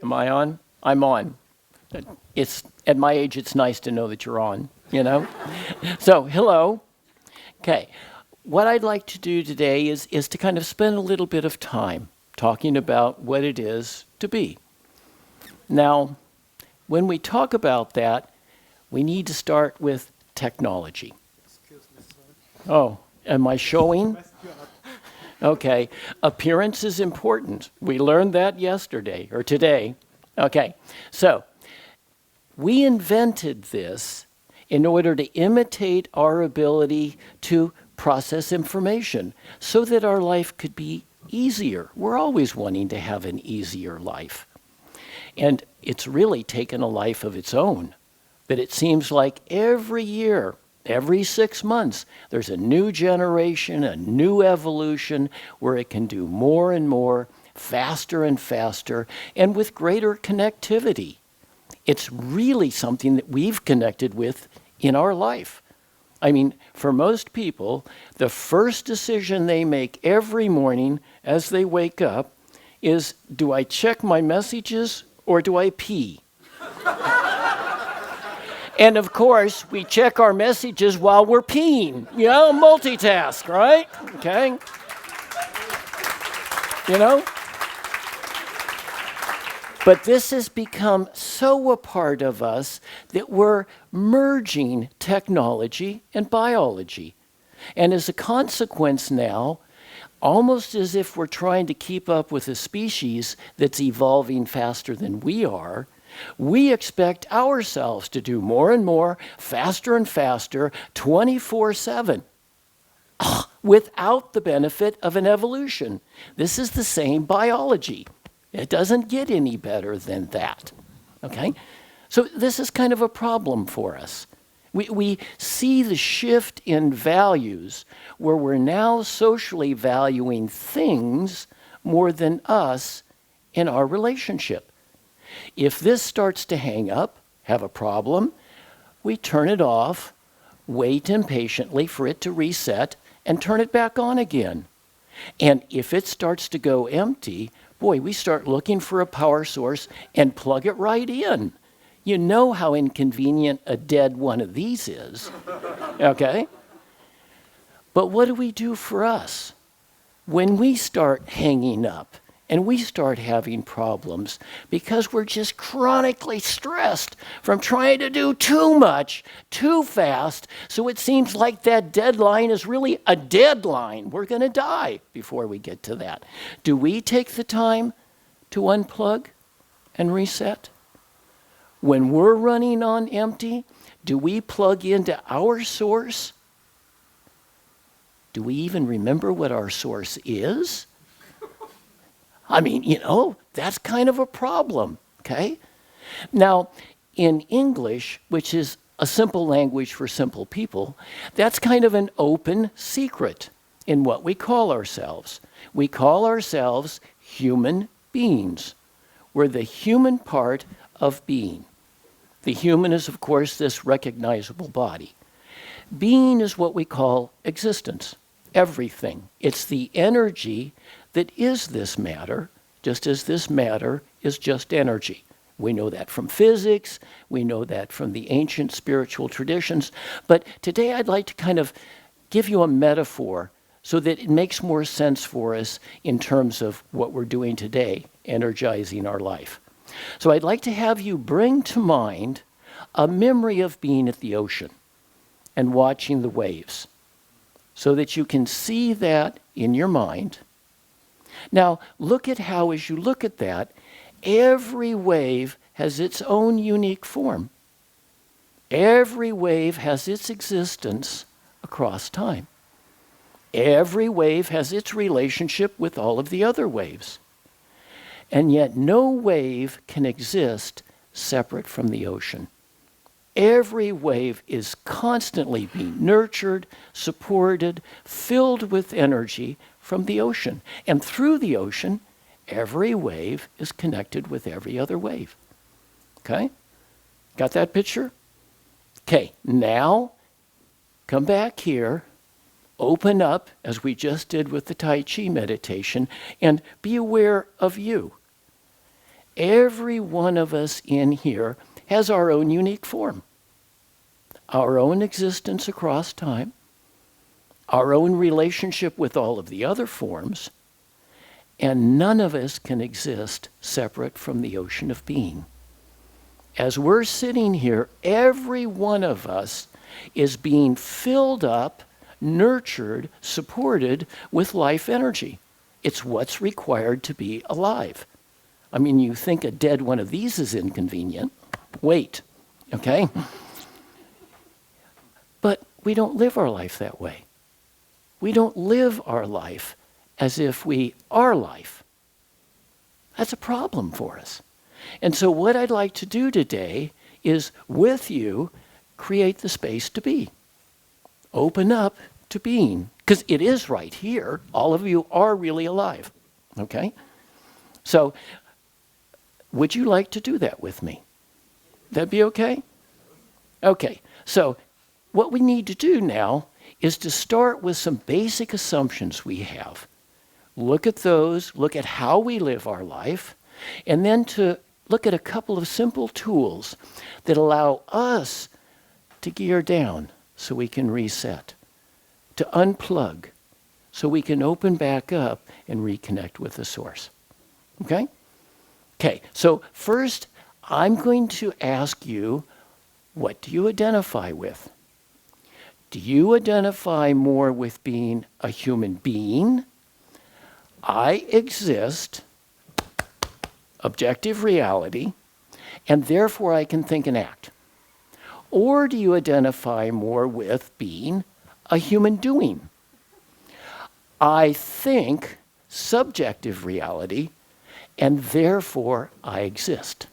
Am I on? I'm on. It's at my age, it's nice to know that you're on, you know? So, hello. Okay. What I'd like to do today is to kind of spend a little bit of time talking about what it is to be. Now, when we talk about that, we need to start with technology. Excuse me, sir. Oh, am I showing? Okay. Appearance is important. We learned that yesterday or today. Okay. So, we invented this in order to imitate our ability to process information so that our life could be easier. We're always wanting to have an easier life. And it's really taken a life of its own. But it seems like every year, every 6 months, there's a new generation, a new evolution where it can do more and more, faster and faster, and with greater connectivity. It's really something that we've connected with in our life. I mean, for most people, the first decision they make every morning as they wake up is, do I check my messages or do I pee? And of course, we check our messages while we're peeing. You know, multitask, right? Okay. You know? But this has become so a part of us that we're merging technology and biology. And as a consequence now, almost as if we're trying to keep up with a species that's evolving faster than we are, we expect ourselves to do more and more, faster and faster, 24/7, without the benefit of an evolution. This is the same biology. It doesn't get any better than that, okay? So this is kind of a problem for us. We see the shift in values where we're now socially valuing things more than us in our relationship. If this starts to hang up, have a problem, we turn it off, wait impatiently for it to reset, and turn it back on again. And if it starts to go empty, boy, we start looking for a power source and plug it right in. You know how inconvenient a dead one of these is, okay? But what do we do for us? When we start hanging up and we start having problems because we're just chronically stressed from trying to do too much, too fast, so it seems like that deadline is really a deadline. We're going to die before we get to that. Do we take the time to unplug and reset? When we're running on empty, do we plug into our source? Do we even remember what our source is? I mean, you know, that's kind of a problem, okay? Now, in English, which is a simple language for simple people, that's kind of an open secret in what we call ourselves. We call ourselves human beings. We're the human part of being. The human is, of course, this recognizable body. Being is what we call existence, everything. It's the energy that is this matter, just as this matter is just energy. We know that from physics, we know that from the ancient spiritual traditions, but today I'd like to kind of give you a metaphor so that it makes more sense for us in terms of what we're doing today, energizing our life. So I'd like to have you bring to mind a memory of being at the ocean and watching the waves so that you can see that in your mind. Now, look at how, as you look at that, every wave has its own unique form. Every wave has its existence across time. Every wave has its relationship with all of the other waves. And yet no wave can exist separate from the ocean. Every wave is constantly being nurtured, supported, filled with energy from the ocean. And through the ocean, every wave is connected with every other wave. Okay? Got that picture? Okay, now come back here, open up, as we just did with the Tai Chi meditation, and be aware of you. every one of us in here has our own unique form, our own existence across time, our own relationship with all of the other forms, and none of us can exist separate from the ocean of being. As we're sitting here, every one of us is being filled up, nurtured, supported with life energy. It's what's required to be alive. I mean, you think a dead one of these is inconvenient. Wait, okay? But we don't live our life that way. We don't live our life as if we are life. That's a problem for us. And so what I'd like to do today is, with you, create the space to be. Open up to being, because it is right here. All of you are really alive, okay? So would you like to do that with me? That'd be okay? Okay, so what we need to do now is to start with some basic assumptions we have. Look at those, look at how we live our life, and then to look at a couple of simple tools that allow us to gear down so we can reset, to unplug so we can open back up and reconnect with the source. Okay? Okay, so first I'm going to ask you, what do you identify with? Do you identify more with being a human being? I exist, objective reality, and therefore I can think and act. Or do you identify more with being a human doing? I think, subjective reality, and therefore I exist.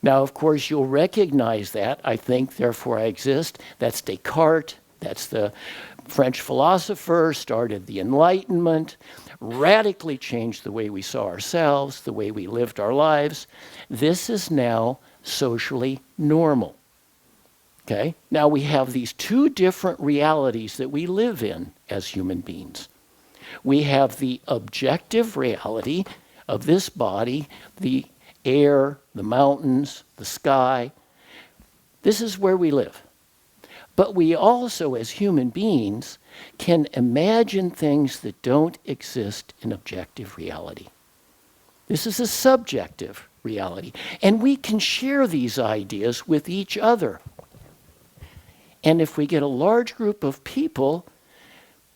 Now, of course, you'll recognize that, I think, therefore I exist. That's Descartes, that's the French philosopher, started the Enlightenment, radically changed the way we saw ourselves, the way we lived our lives. This is now socially normal. Okay? Now we have these two different realities that we live in as human beings. We have the objective reality of this body, the air, the mountains, the sky. This is where we live. But we also, as human beings, can imagine things that don't exist in objective reality. This is a subjective reality. And we can share these ideas with each other. And if we get a large group of people,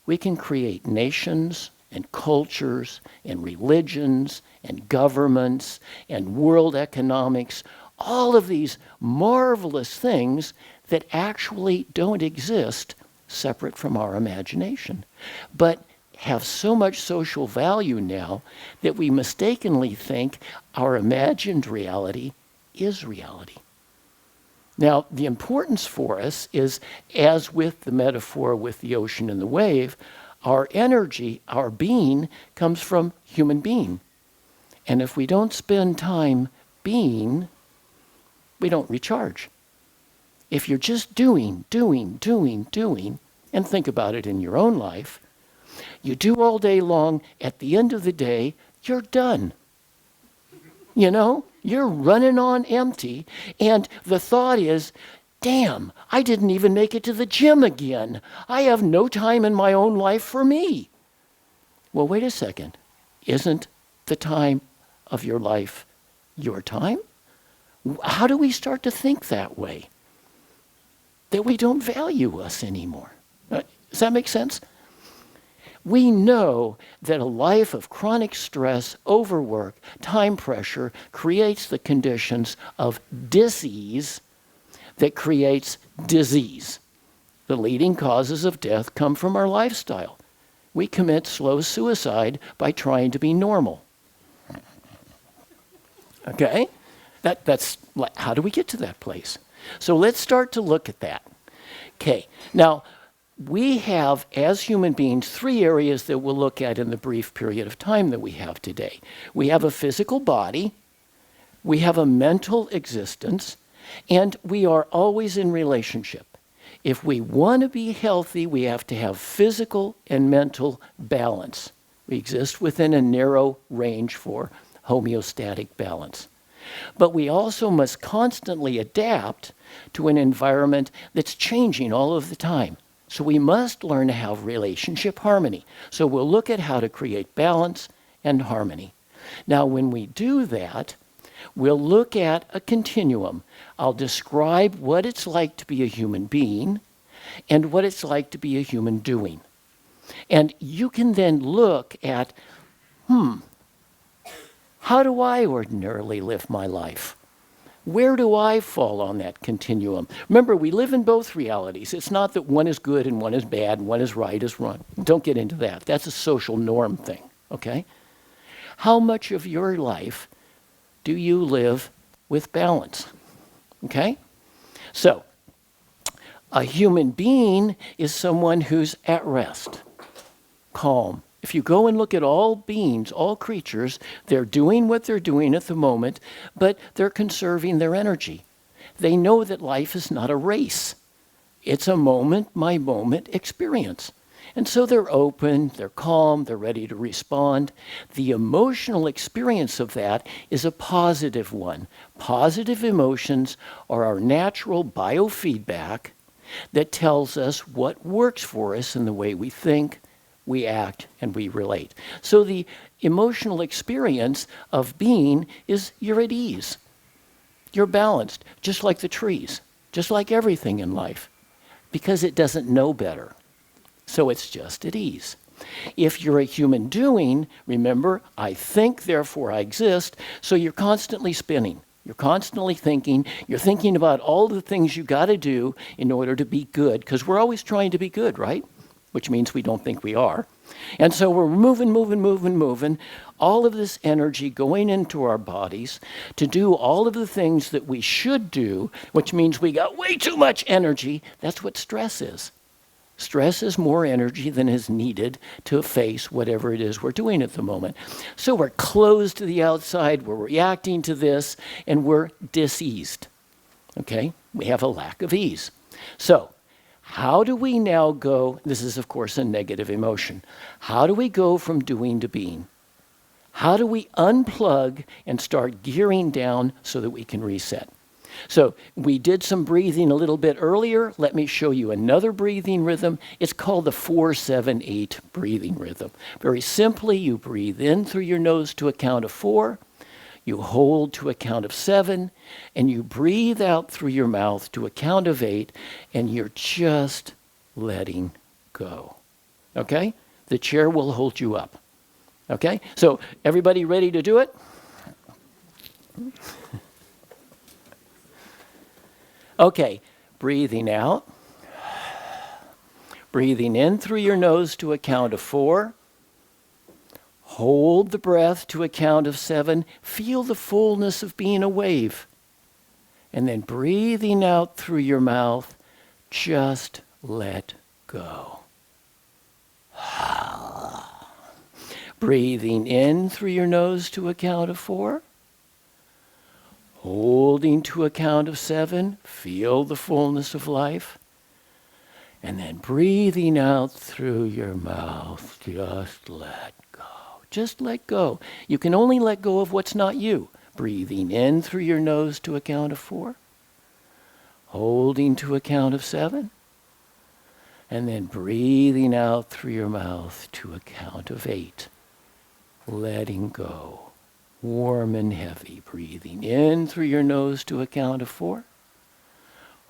we can create nations and cultures and religions and governments and world economics, all of these marvelous things that actually don't exist separate from our imagination, but have so much social value now that we mistakenly think our imagined reality is reality. Now, the importance for us is, as with the metaphor with the ocean and the wave, our energy, our being, comes from human being. And if we don't spend time being, we don't recharge. If you're just doing, and think about it in your own life, you do all day long, at the end of the day, you're done. You know, you're running on empty, and the thought is, damn, I didn't even make it to the gym again. I have no time in my own life for me. Well, wait a second. Isn't the time of your life your time? How do we start to think that way? That we don't value us anymore. Does that make sense? We know that a life of chronic stress, overwork, time pressure creates the conditions of dis-ease that creates disease. The leading causes of death come from our lifestyle. We commit slow suicide by trying to be normal. Okay? That's how do we get to that place? So let's start to look at that. Okay, now we have, as human beings, three areas that we'll look at in the brief period of time that we have today. We have a physical body, we have a mental existence, and we are always in relationship. If we want to be healthy, we have to have physical and mental balance. We exist within a narrow range for homeostatic balance. But we also must constantly adapt to an environment that's changing all of the time. So we must learn to have relationship harmony. So we'll look at how to create balance and harmony. Now, when we do that, we'll look at a continuum. I'll describe what it's like to be a human being and what it's like to be a human doing. And you can then look at, how do I ordinarily live my life? Where do I fall on that continuum? Remember, we live in both realities. It's not that one is good and one is bad and one is right is wrong. Don't get into that. That's a social norm thing, okay? How much of your life do you live with balance, okay? So, a human being is someone who's at rest, calm. If you go and look at all beings, all creatures, they're doing what they're doing at the moment, but they're conserving their energy. They know that life is not a race. It's a moment-by-moment experience. And so they're open, they're calm, they're ready to respond. The emotional experience of that is a positive one. Positive emotions are our natural biofeedback that tells us what works for us in the way we think, we act, and we relate. So the emotional experience of being is you're at ease. You're balanced, just like the trees, just like everything in life, because it doesn't know better. So it's just at ease. If you're a human doing, remember, I think, therefore I exist, so you're constantly spinning. You're constantly thinking. You're thinking about all the things you got to do in order to be good, because we're always trying to be good, right? Which means we don't think we are. And so we're moving, all of this energy going into our bodies to do all of the things that we should do, which means we got way too much energy. That's what stress is. Stress is more energy than is needed to face whatever it is we're doing at the moment. So we're closed to the outside, we're reacting to this, and we're diseased. Okay? We have a lack of ease. So, how do we now go, this is of course a negative emotion, how do we go from doing to being? How do we unplug and start gearing down so that we can reset? So we did some breathing a little bit earlier. Let me show you another breathing rhythm. It's called the 4-7-8 breathing rhythm. Very simply, you breathe in through your nose to a count of 4. You hold to a count of 7, and you breathe out through your mouth to a count of 8, and you're just letting go. Okay? The chair will hold you up. Okay? So everybody ready to do it? Okay, breathing out. Breathing in through your nose to a count of 4. Hold the breath to a count of 7. Feel the fullness of being a wave. And then breathing out through your mouth, just let go. Breathing in through your nose to a count of 4. Holding to a count of 7. Feel the fullness of life. And then breathing out through your mouth, just let go. Just let go. You can only let go of what's not you. Breathing in through your nose to a count of 4. Holding to a count of 7. And then breathing out through your mouth to a count of 8. Letting go. Warm and heavy. Breathing in through your nose to a count of 4.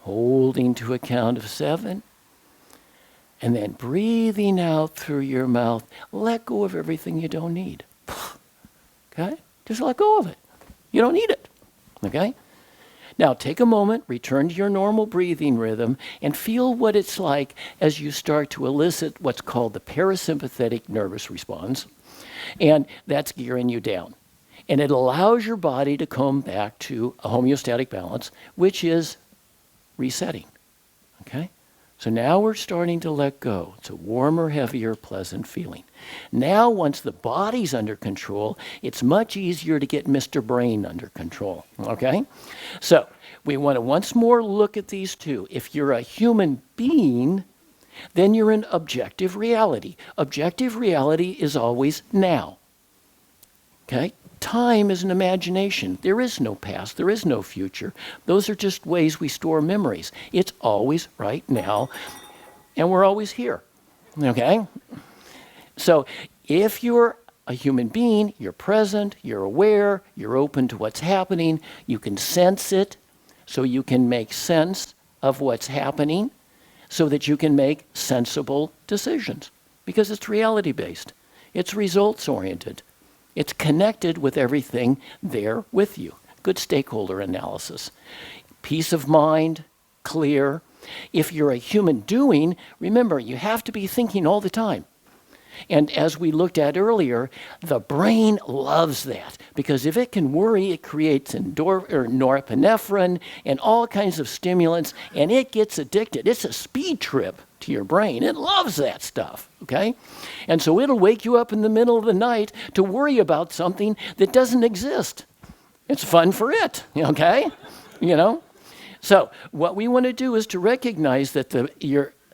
Holding to a count of 7. And then breathing out through your mouth, let go of everything you don't need. Okay? Just let go of it. You don't need it. Okay? Now take a moment, return to your normal breathing rhythm, and feel what it's like as you start to elicit what's called the parasympathetic nervous response. And that's gearing you down. And it allows your body to come back to a homeostatic balance, which is resetting. Okay? So now we're starting to let go. It's a warmer, heavier, pleasant feeling. Now, once the body's under control, it's much easier to get Mr. Brain under control, okay? So we want to once more look at these two. If you're a human being, then you're in objective reality. Objective reality is always now, okay? time is an imagination. There is no past. There is no future. Those are just ways we store memories. It's always right now, and we're always here. Okay? So if you're a human being, you're present, you're aware, you're open to what's happening, you can sense it, so you can make sense of what's happening, so that you can make sensible decisions. Because it's reality-based. It's results-oriented. It's connected with everything there with you. Good stakeholder analysis. Peace of mind, clear. If you're a human doing, remember, you have to be thinking all the time. And as we looked at earlier, the brain loves that, because if it can worry, it creates norepinephrine and all kinds of stimulants, and it gets addicted. It's a speed trip to your brain. It loves that stuff, okay? And so it'll wake you up in the middle of the night to worry about something that doesn't exist. It's fun for it, okay? You know? So what we want to do is to recognize that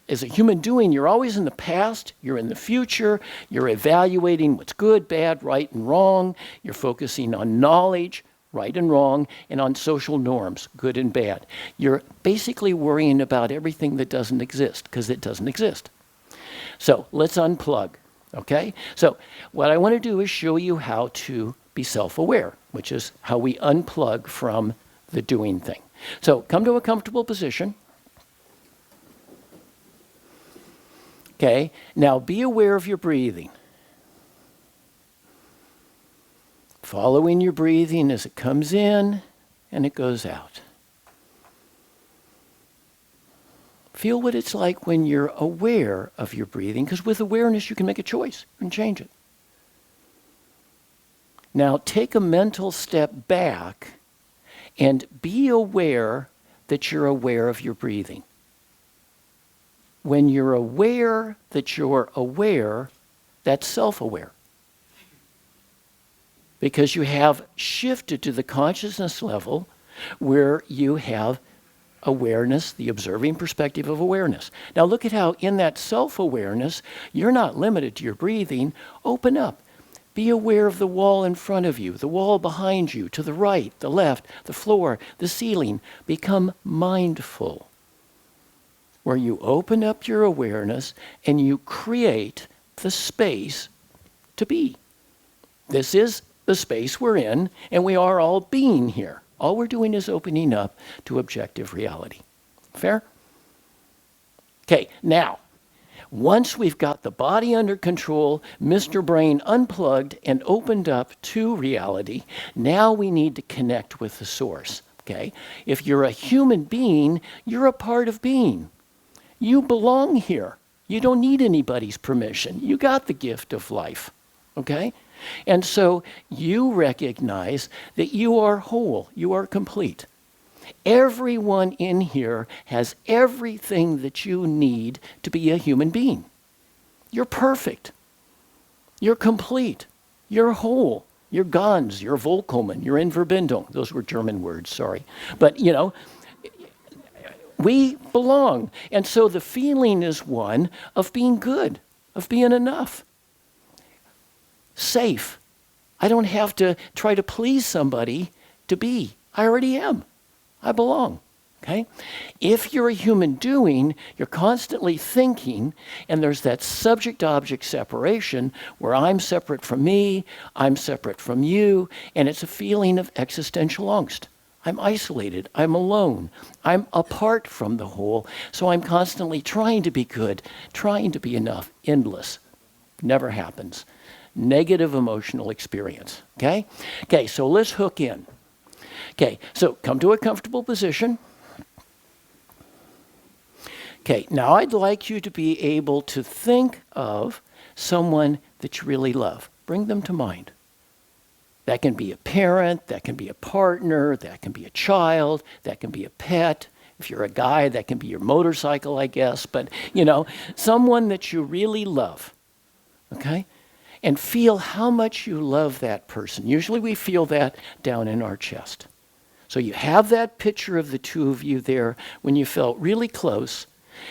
as a human doing, you're always in the past, you're in the future, you're evaluating what's good, bad, right, and wrong, you're focusing on knowledge, right and wrong, and on social norms, good and bad. You're basically worrying about everything that doesn't exist, because it doesn't exist. So let's unplug, okay? So what I want to do is show you how to be self-aware, which is how we unplug from the doing thing. So come to a comfortable position. Okay, now be aware of your breathing. Following your breathing as it comes in and it goes out. Feel what it's like when you're aware of your breathing, because with awareness you can make a choice and change it. Now take a mental step back and be aware that you're aware of your breathing. When you're aware that you're aware, that's self-aware. Because you have shifted to the consciousness level where you have awareness, the observing perspective of awareness. Now look at how in that self-awareness, you're not limited to your breathing. Open up. Be aware of the wall in front of you, the wall behind you, to the right, the left, the floor, the ceiling. Become mindful, where you open up your awareness and you create the space to be. This is the space we're in, and we are all being here. All we're doing is opening up to objective reality. Fair? Okay, now, once we've got the body under control, Mr. Brain unplugged and opened up to reality, now we need to connect with the source. Okay? If you're a human being, you're a part of being. You belong here. You don't need anybody's permission. You got the gift of life, okay? And so you recognize that you are whole, you are complete. Everyone in here has everything that you need to be a human being. You're perfect. You're complete. You're whole. You're ganz, you're vollkommen, you're in Verbindung. Those were German words, sorry. But, you know, we belong. And so the feeling is one of being good, of being enough. Safe. I don't have to try to please somebody to be. I already am. I belong. Okay? If you're a human doing, you're constantly thinking, and there's that subject-object separation where I'm separate from me, I'm separate from you, and it's a feeling of existential angst. I'm isolated, I'm alone, I'm apart from the whole, so I'm constantly trying to be good, trying to be enough, endless. Never happens. Negative emotional experience, okay? Okay, so let's hook in. Okay, so come to a comfortable position. Okay, now I'd like you to be able to think of someone that you really love. Bring them to mind. That can be a parent, that can be a partner, that can be a child, that can be a pet. If you're a guy, that can be your motorcycle, I guess. But, you know, someone that you really love, okay? And feel how much you love that person. Usually we feel that down in our chest. So you have that picture of the two of you there when you felt really close.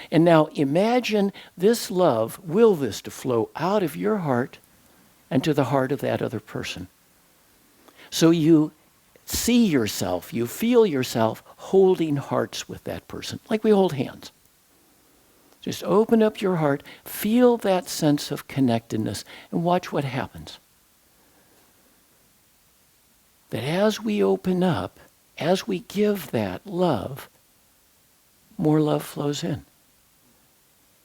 And now imagine this love, will this to flow out of your heart and to the heart of that other person. So you see yourself, you feel yourself holding hearts with that person, like we hold hands. Just open up your heart, feel that sense of connectedness, and watch what happens. That as we open up, as we give that love, more love flows in.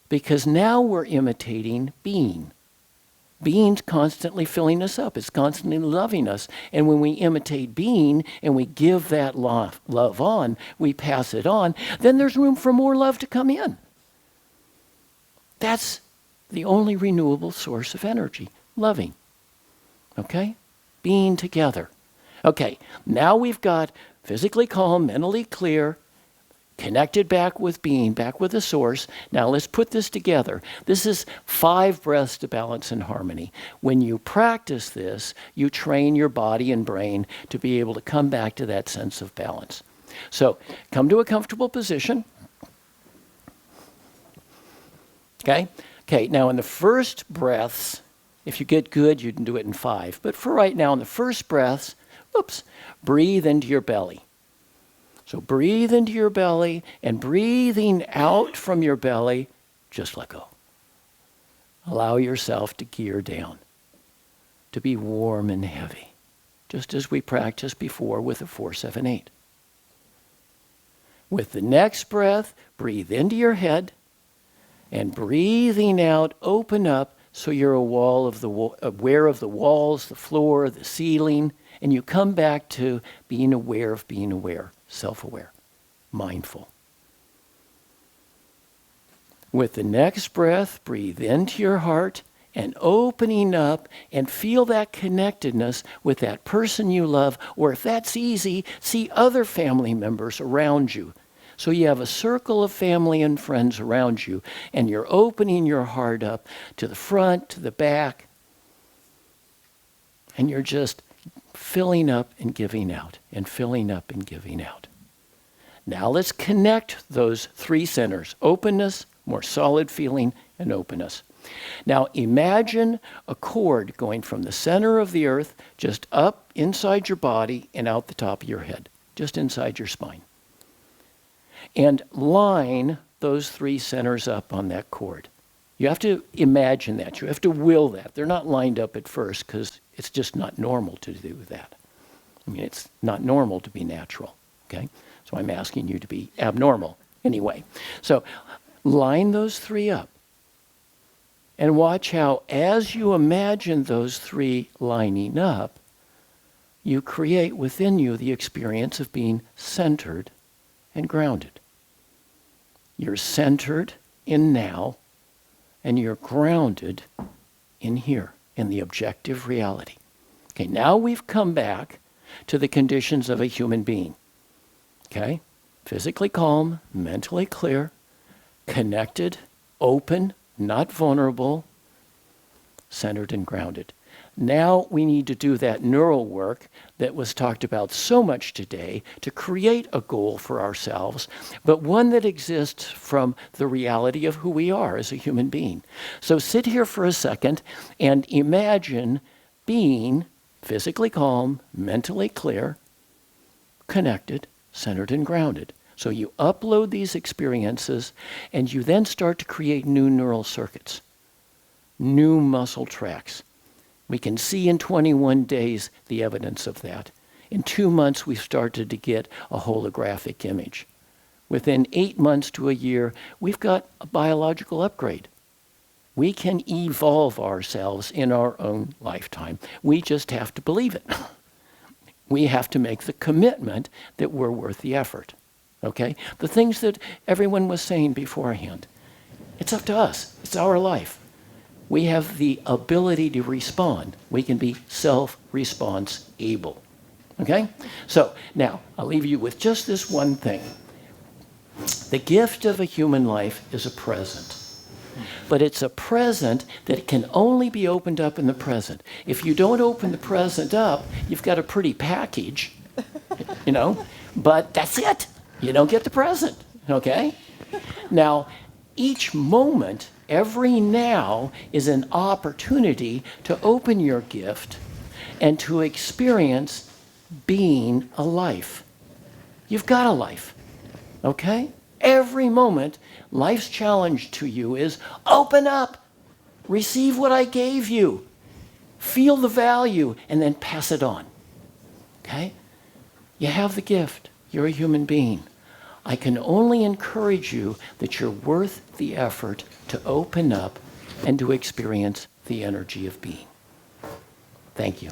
Because now we're imitating being. Being's constantly filling us up. It's constantly loving us. And when we imitate being and we give that love on, we pass it on, then there's room for more love to come in. That's the only renewable source of energy, loving. Okay? Being together. Okay, now we've got physically calm, mentally clear, connected back with being, back with the source. Now let's put this together. This is 5 breaths to balance and harmony. When you practice this, you train your body and brain to be able to come back to that sense of balance. So come to a comfortable position. Okay? Okay, now in the first breaths, if you get good, you can do it in 5. But for right now, in the first breaths, breathe into your belly. So breathe into your belly, and breathing out from your belly, just let go. Allow yourself to gear down, to be warm and heavy, just as we practiced before with the 4-7-8. With the next breath, breathe into your head, and breathing out, open up so you're aware of the walls, the floor, the ceiling, and you come back to being aware of being aware, self-aware, mindful. With the next breath, breathe into your heart and opening up and feel that connectedness with that person you love, or if that's easy, see other family members around you. So you have a circle of family and friends around you, and you're opening your heart up to the front, to the back, and you're just filling up and giving out, and filling up and giving out. Now let's connect those 3 centers: openness, more solid feeling, and openness. Now imagine a cord going from the center of the earth just up inside your body and out the top of your head, just inside your spine. And line those 3 centers up on that cord. You have to imagine that. You have to will that. They're not lined up at first because it's just not normal to do that. I mean, it's not normal to be natural, okay? So I'm asking you to be abnormal anyway. So line those 3 up. And watch how, as you imagine those 3 lining up, you create within you the experience of being centered and grounded. You're centered in now, and you're grounded in here, in the objective reality. Okay, now we've come back to the conditions of a human being. Okay? Physically calm, mentally clear, connected, open, not vulnerable, centered and grounded. Now we need to do that neural work that was talked about so much today to create a goal for ourselves, but one that exists from the reality of who we are as a human being. So sit here for a second and imagine being physically calm, mentally clear, connected, centered and grounded. So you upload these experiences and you then start to create new neural circuits, new muscle tracks. We can see in 21 days the evidence of that. In 2 months, we've started to get a holographic image. Within 8 months to a year, we've got a biological upgrade. We can evolve ourselves in our own lifetime. We just have to believe it. We have to make the commitment that we're worth the effort. Okay? The things that everyone was saying beforehand. It's up to us. It's our life. We have the ability to respond. We can be self-response able. Okay? So now I'll leave you with just this one thing. The gift of a human life is a present. But it's a present that can only be opened up in the present. If you don't open the present up, you've got a pretty package, but that's it. You don't get the present, okay? Now, each moment, every now, is an opportunity to open your gift and to experience being a life. You've got a life, okay? Every moment, life's challenge to you is open up, receive what I gave you, feel the value, and then pass it on, okay? You have the gift. You're a human being. I can only encourage you that you're worth the effort to open up and to experience the energy of being. Thank you.